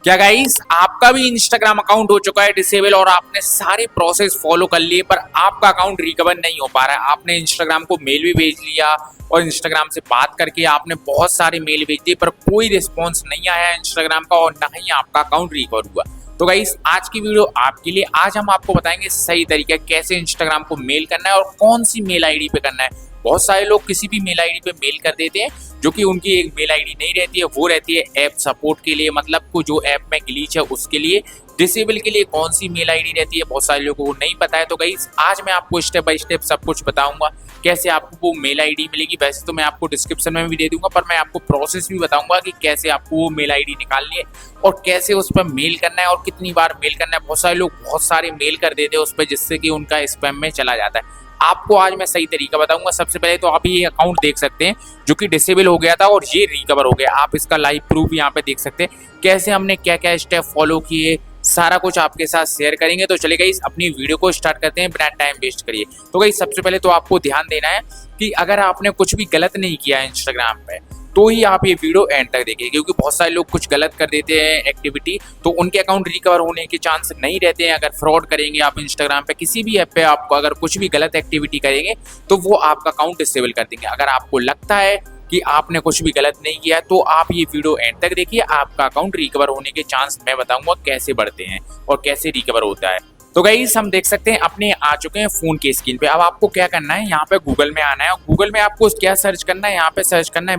क्या गाइस, आपका भी इंस्टाग्राम अकाउंट हो चुका है डिसेबल और आपने सारे प्रोसेस फॉलो कर लिए पर आपका अकाउंट रिकवर नहीं हो पा रहा है। आपने इंस्टाग्राम को मेल भी भेज लिया और इंस्टाग्राम से बात करके आपने बहुत सारे मेल भेज दिए पर कोई रिस्पॉन्स नहीं आया इंस्टाग्राम का और ना ही आपका अकाउंट रिकवर हुआ। तो गाइस, आज की वीडियो आपके लिए। आज हम आपको बताएंगे सही तरीका कैसे इंस्टाग्राम को मेल करना है और कौन सी मेल आईडी पे करना है। बहुत सारे लोग किसी भी मेल आईडी पे मेल कर देते हैं जो कि उनकी एक मेल आईडी नहीं रहती है, वो रहती है ऐप सपोर्ट के लिए, मतलब को जो ऐप में ग्लिच है उसके लिए। डिसेबल के लिए कौन सी मेल आईडी रहती है बहुत सारे लोगों को नहीं पता है। तो गाइस, आज मैं आपको स्टेप बाय स्टेप सब कुछ बताऊंगा कैसे आपको वो मेल आईडी मिलेगी। वैसे तो मैं आपको डिस्क्रिप्शन में भी दे दूंगा पर मैं आपको प्रोसेस भी बताऊंगा कि कैसे आपको वो मेल आईडी निकालनी है और कैसे उस पर मेल करना है और कितनी बार मेल करना है। बहुत सारे लोग बहुत सारे मेल कर देते हैं उस पर जिससे कि उनका स्पैम में चला जाता है। आपको आज मैं सही तरीका बताऊंगा। सबसे पहले तो आप ये अकाउंट देख सकते हैं जो कि डिसेबल हो गया था और ये रिकवर हो गया। आप इसका लाइव प्रूफ यहाँ पे देख सकते हैं कैसे हमने क्या क्या स्टेप फॉलो किए, सारा कुछ आपके साथ शेयर करेंगे। तो चलिए गाइस, अपनी वीडियो को स्टार्ट करते हैं बिना टाइम वेस्ट करिए। तो गाइस, सबसे पहले तो आपको ध्यान देना है कि अगर आपने कुछ भी गलत नहीं किया है इंस्टाग्राम पे तो ही आप ये वीडियो एंड तक देखिए, क्योंकि बहुत सारे लोग कुछ गलत कर देते हैं एक्टिविटी तो उनके अकाउंट रिकवर होने के चांस नहीं रहते हैं। अगर फ्रॉड करेंगे आप इंस्टाग्राम पे किसी भी ऐप पे, आपको अगर कुछ भी गलत एक्टिविटी करेंगे तो वो आपका अकाउंट डिसेबल कर देंगे। अगर आपको लगता है कि आपने कुछ भी गलत नहीं किया है तो आप ये वीडियो एंड तक देखिए, आपका अकाउंट रिकवर होने के चांस मैं बताऊंगा कैसे बढ़ते हैं और कैसे रिकवर होता है। तो गाइस, हम देख सकते हैं अपने आ चुके हैं फोन की स्क्रीन पे। अब आपको क्या करना है, यहाँ पे गूगल में आना है और गूगल में आपको क्या सर्च करना है, यहाँ पे सर्च करना है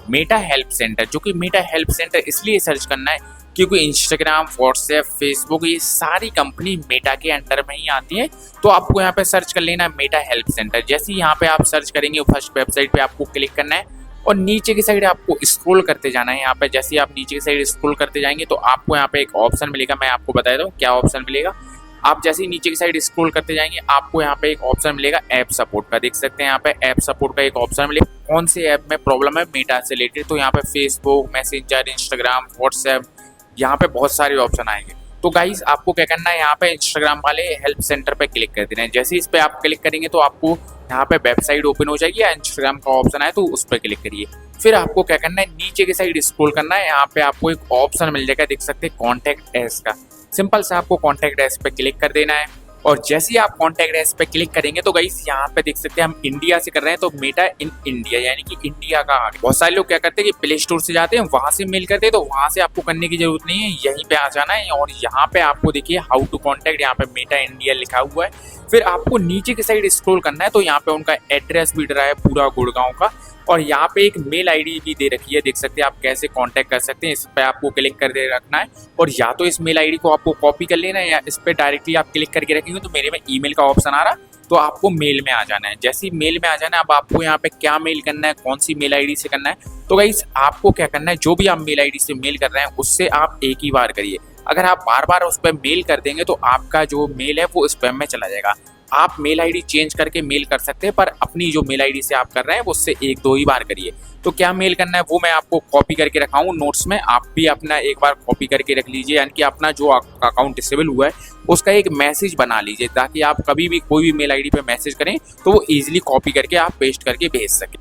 मेटा हेल्प सेंटर। जो कि मेटा हेल्प सेंटर इसलिए सर्च करना है क्योंकि इंस्टाग्राम, व्हाट्सएप, फेसबुक ये सारी कंपनी मेटा के अंडर में ही आती है। तो आपको यहाँ पे सर्च कर लेना है मेटा हेल्प सेंटर। जैसे ही यहाँ पे आप सर्च करेंगे फर्स्ट वेबसाइट पे आपको क्लिक करना है और नीचे की साइड आपको स्क्रॉल करते जाना है। यहाँ पे जैसे आप नीचे की साइड स्क्रॉल करते जाएंगे तो आपको यहाँ पे एक ऑप्शन मिलेगा। मैं आपको बता दूँ क्या ऑप्शन मिलेगा। आप जैसे ही नीचे की साइड स्क्रॉल करते जाएंगे आपको यहाँ पे एक ऑप्शन मिलेगा ऐप सपोर्ट का। देख सकते हैं यहाँ पे ऐप सपोर्ट का एक ऑप्शन मिलेगा। कौन से ऐप में प्रॉब्लम है मेटा से रिलेटेड, तो यहाँ पे फेसबुक, मैसेंजर, इंस्टाग्राम, व्हाट्सएप, यहाँ पे बहुत सारे ऑप्शन आएंगे। तो गाइस, आपको क्या करना है, यहाँ पे इंस्टाग्राम वाले हेल्प सेंटर पे क्लिक कर देना है। जैसे इस पे आप क्लिक करेंगे तो आपको यहाँ पे वेबसाइट ओपन हो जाएगी या इंस्टाग्राम का ऑप्शन आए तो उस पर क्लिक करिए। फिर आपको क्या करना है, नीचे की साइड स्क्रॉल करना है। यहाँ पे आपको एक ऑप्शन मिल जाएगा, देख सकते हैं कॉन्टैक्ट एस का। सिंपल से आपको कॉन्टैक्ट एस पे क्लिक कर देना है और जैसे ही आप कॉन्टैक्ट एस पे क्लिक करेंगे तो गाइस, यहाँ पे देख सकते हैं हम इंडिया से कर रहे हैं तो मेटा इन इंडिया यानी कि इंडिया का। बहुत सारे लोग क्या करते हैं कि प्ले स्टोर से जाते हैं वहां से मेल करते हैं, तो वहां से आपको करने की जरूरत नहीं है, यहीं पे आ जाना है और यहाँ पे आपको देखिए हाउ टू कॉन्टैक्ट, यहाँ पे मेटा इंडिया लिखा हुआ है। फिर आपको नीचे की साइड स्क्रॉल करना है तो यहाँ पे उनका एड्रेस भी रहा है पूरा गुड़गांव का और यहाँ पे एक मेल आईडी भी दे रखी है। देख सकते हैं आप कैसे कांटेक्ट कर सकते हैं। इस पे आपको क्लिक कर दे रखना है और या तो इस मेल आईडी को आपको कॉपी कर लेना है या इस पे डायरेक्टली आप क्लिक करके रखेंगे तो मेरे में ईमेल का ऑप्शन आ रहा तो आपको मेल में आ जाना है। जैसे ही मेल में आ जाना है, अब आपको यहाँ पे क्या मेल करना है, कौन सी मेल आईडी से करना है। तो गाइस, आपको क्या करना है, जो भी आप मेल आईडी से मेल कर रहे हैं उससे आप एक ही बार करिए। अगर आप बार बार उस पर मेल कर देंगे तो आपका जो मेल है वो स्पैम में चला जाएगा। आप मेल आईडी चेंज करके मेल कर सकते हैं पर अपनी जो मेल आईडी से आप कर रहे हैं उससे एक दो ही बार करिए। तो क्या मेल करना है वो मैं आपको कॉपी करके रखा हूँ नोट्स में, आप भी अपना एक बार कॉपी करके रख लीजिए। यानी कि अपना जो अकाउंट डिसेबल हुआ है उसका एक मैसेज बना लीजिए ताकि आप कभी भी कोई भी मेल आईडी पे मैसेज करें तो वो ईजिली कॉपी करके आप पेस्ट करके भेज सकें।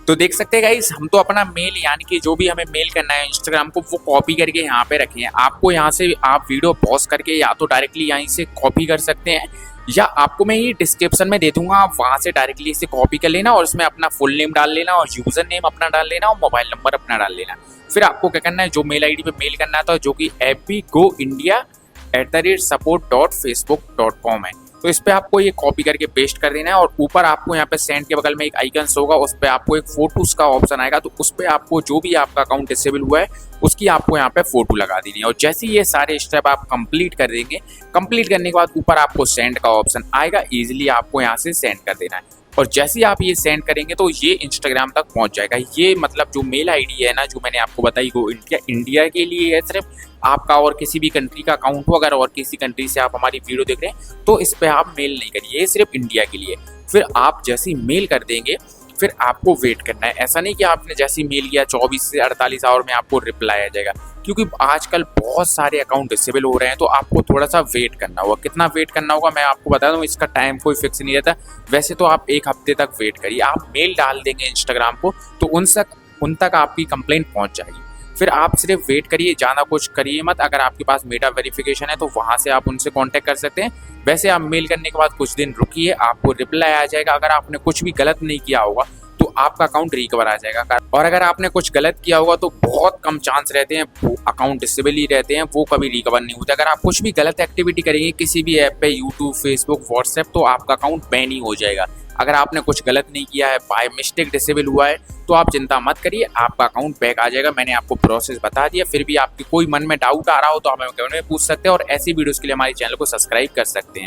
तो देख सकते हैं गाइस, हम तो अपना मेल यानी कि जो भी हमें मेल करना है इंस्टाग्राम को वो कॉपी करके यहाँ पे रखे हैं। आपको यहाँ से आप वीडियो पॉज करके या तो डायरेक्टली यहीं से कॉपी कर सकते हैं या आपको मैं ये डिस्क्रिप्शन में दे दूंगा, आप वहां से डायरेक्टली इसे कॉपी कर लेना और इसमें अपना फुल नेम डाल लेना और यूजर नेम अपना डाल लेना और मोबाइल नंबर अपना डाल लेना। फिर आपको क्या करना है, जो मेल आईडी पे मेल करना था जो कि fbgoindia@support.facebook.com है, तो इस पे आपको ये कॉपी करके पेस्ट कर देना है और ऊपर आपको यहाँ पे सेंड के बगल में एक आइकन होगा, उस पे आपको एक फोटोज का ऑप्शन आएगा तो उस पे आपको जो भी आपका अकाउंट डिसेबल हुआ है उसकी आपको यहाँ पे फोटो लगा देनी है। और जैसे ये सारे स्टेप आप कंप्लीट कर देंगे, कंप्लीट करने के बाद ऊपर आपको सेंड का ऑप्शन आएगा, इजीली आपको यहाँ से सेंड कर देना है और जैसे ही आप ये सेंड करेंगे तो ये इंस्टाग्राम तक पहुंच जाएगा। ये मतलब जो मेल आईडी है ना जो मैंने आपको बताई वो इंडिया के लिए है सिर्फ। आपका और किसी भी कंट्री का अकाउंट हो, अगर और किसी कंट्री से आप हमारी वीडियो देख रहे हैं तो इस पे आप मेल नहीं करिए, ये सिर्फ इंडिया के लिए। फिर आप जैसे ही मेल कर देंगे फिर आपको वेट करना है। ऐसा नहीं कि आपने जैसे ही मेल किया 24 से 48 आवर में आपको रिप्लाई आ जाएगा, क्योंकि आजकल बहुत सारे अकाउंट डिसेबल हो रहे हैं तो आपको थोड़ा सा वेट करना होगा। कितना वेट करना होगा मैं आपको बता दूं, इसका टाइम कोई फिक्स नहीं रहता। वैसे तो आप एक हफ्ते तक वेट करिए, आप मेल डाल देंगे इंस्टाग्राम को तो उन तक आपकी कंप्लेंट पहुंच जाएगी। फिर आप सिर्फ वेट करिए, ज़्यादा कुछ करिए मत। अगर आपके पास मेटा वेरिफिकेशन है तो वहाँ से आप उनसे कांटेक्ट कर सकते हैं। वैसे आप मेल करने के बाद कुछ दिन रुकिए, आपको रिप्लाई आ जाएगा। अगर आपने कुछ भी गलत नहीं किया होगा तो आपका अकाउंट रिकवर आ जाएगा। और अगर आपने कुछ गलत किया होगा तो बहुत कम चांस रहते हैं, वो अकाउंट डिसेबल ही रहते हैं, वो कभी रिकवर नहीं होते। अगर आप कुछ भी गलत एक्टिविटी करेंगे किसी भी ऐप पे, यूट्यूब, फेसबुक, व्हाट्सएप, तो आपका अकाउंट बैन ही हो जाएगा। अगर आपने कुछ गलत नहीं किया है, बाय मिस्टेक डिसेबल हुआ है, तो आप चिंता मत करिए, आपका अकाउंट बैक आ जाएगा। मैंने आपको प्रोसेस बता दिया। फिर भी आपके कोई मन में डाउट आ रहा हो तो आप हमें कमेंट में पूछ सकते हैं, और ऐसी वीडियोस के लिए हमारे चैनल को सब्सक्राइब कर सकते हैं।